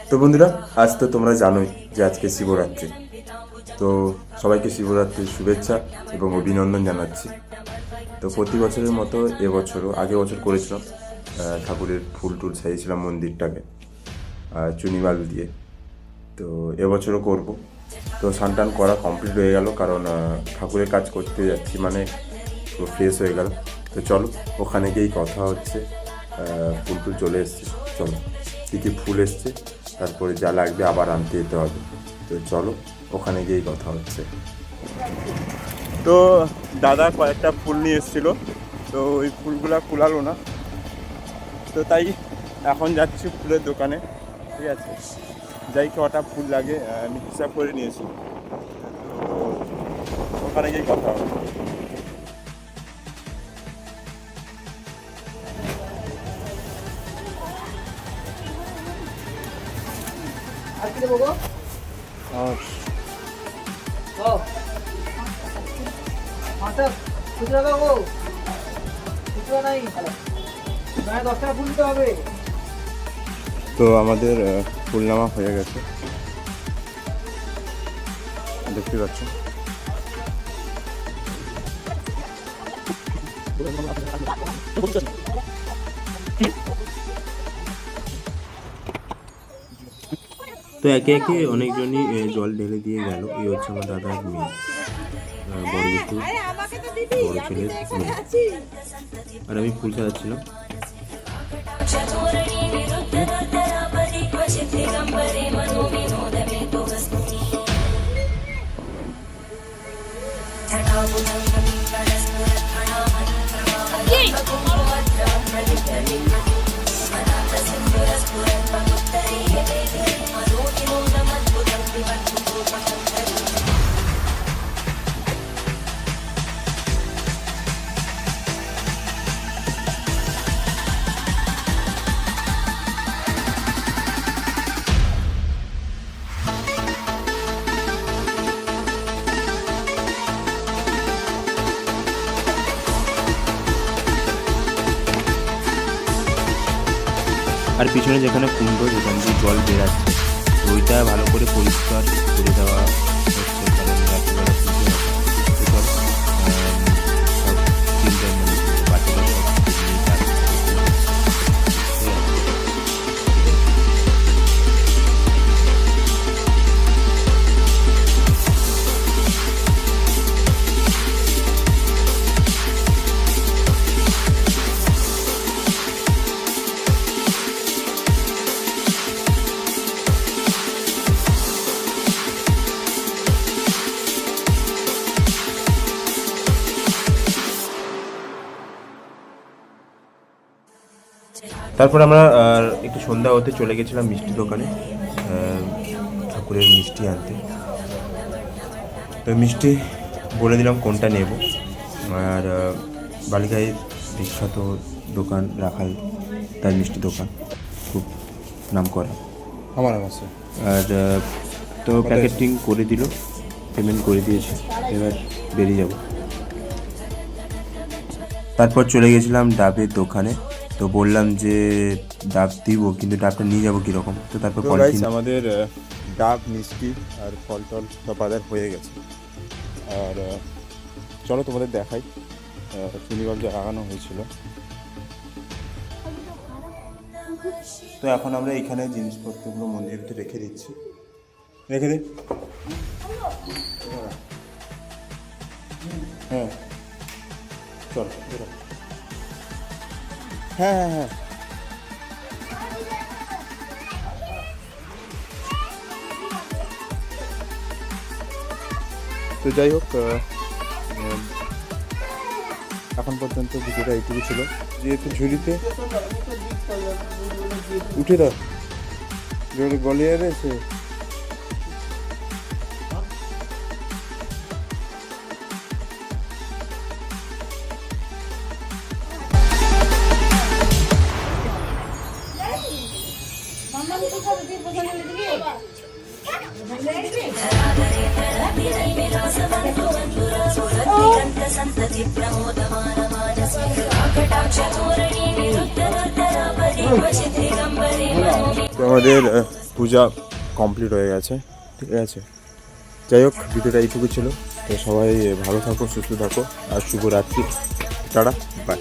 তো বন্ধুরা, আজ তো তোমরা জানোই যে আজকে শিবরাত্রি। তো সবাইকে শিবরাত্রির শুভেচ্ছা এবং অভিনন্দন জানাচ্ছি। তো প্রতি বছরের মতো এবছরও, আগের বছর করেছিলাম, ঠাকুরের ফুল টুল সাজিয়েছিলাম মন্দিরটাকে চুনি বালু দিয়ে। তো এবছরও করব। তো স্নান টান করা কমপ্লিট হয়ে গেল, কারণ ঠাকুরের কাজ করতে যাচ্ছি মানে পুরো ফ্রেশ হয়ে গেল। তো চলো, ওখানে গিয়েই কথা হচ্ছে। ফুল টুল চলে এসছে, চলো কী কী ফুল এসছে, তারপরে যা লাগবে আবার আনতে যেতে হবে। তো চলো, ওখানে গিয়েই কথা হচ্ছে। তো দাদা কয়েকটা ফুল নিয়ে এসেছিলো, তো ওই ফুলগুলা কুলালো না, তো তাই এখন যাচ্ছি ফুলের দোকানে। ঠিক আছে, যাই কটা ফুল লাগে আমি হিসাব করে নিয়েছি, তো ওখানে গিয়েই কথা হবে। তো আমাদের ফুল নেওয়া হয়ে গেছে, দেখতে পাচ্ছ। তো একে একে অনেকজনই জল ঢেলে দিয়ে গেল। এই হচ্ছে আমার দাদার মেয়ে, বড় জেঠু, বড় ছেলের মেয়ে। আর আমি ফুল সাজাচ্ছিলাম। আর পিছনে যেখানে কুণ্ড, যেখান দিয়ে জল বেরাচ্ছে, ওইটা ভালো করে পরিষ্কার করে দেওয়া হচ্ছে, কারণ রাত্রিবেলা পুজো হবে। তো সব চিন্তার বাচ্চারা সব নিয়ে যায়। তারপর আমরা একটু সন্ধ্যা হতে চলে গেছিলাম মিষ্টি দোকানে, ঠাকুরের মিষ্টি আনতে। তো মিষ্টি বলে দিলাম কোনটা নেব। আর বালিকায় বিখ্যাত দোকান রাখাল, তার মিষ্টি দোকান খুব নাম করা আমার আছে। আর তো প্যাকেটিং করে দিল, পেমেন্ট করে দিয়েছে, এবার বেরিয়ে যাব। তারপর চলে গেছিলাম ডাবের দোকানে। তো বললাম যে ডাব দিব, কিন্তু ডাবটা নিয়ে যাবো কীরকম। তো তারপর আমাদের ডাব, মিষ্টি আর ফল টল সব বাজার হয়ে গেছে। আর চলো তোমাদের দেখাই চুনিবাল যে লাগানো হয়েছিল। তো এখন আমরা এখানে জিনিসপত্রগুলো মন্দিরের ভিতরে রেখে দিচ্ছি। রেখে দিই। হ্যাঁ চলো, হ্যাঁ হ্যাঁ হ্যাঁ। তো যাই হোক, এখন পর্যন্ত ভিডিওটা এইটুকু ছিল। যেহেতু ঝুড়িতে উঠে দাও, গলিয়ে রয়েছে। संतति प्रमोदमानमानसे कटाक्ष धोरणी विरुद्ध दुर्धरा परि दिगंबरे मनोमि তো আমাদের পূজা কমপ্লিট হয়ে গেছে, ঠিক আছে। যাই হোক, ভিডিওটা এইটুকু ছিল। তো সবাই ভালো থাকো, সুস্থ থাকো, আর শুভরাত্রি। Tata, by.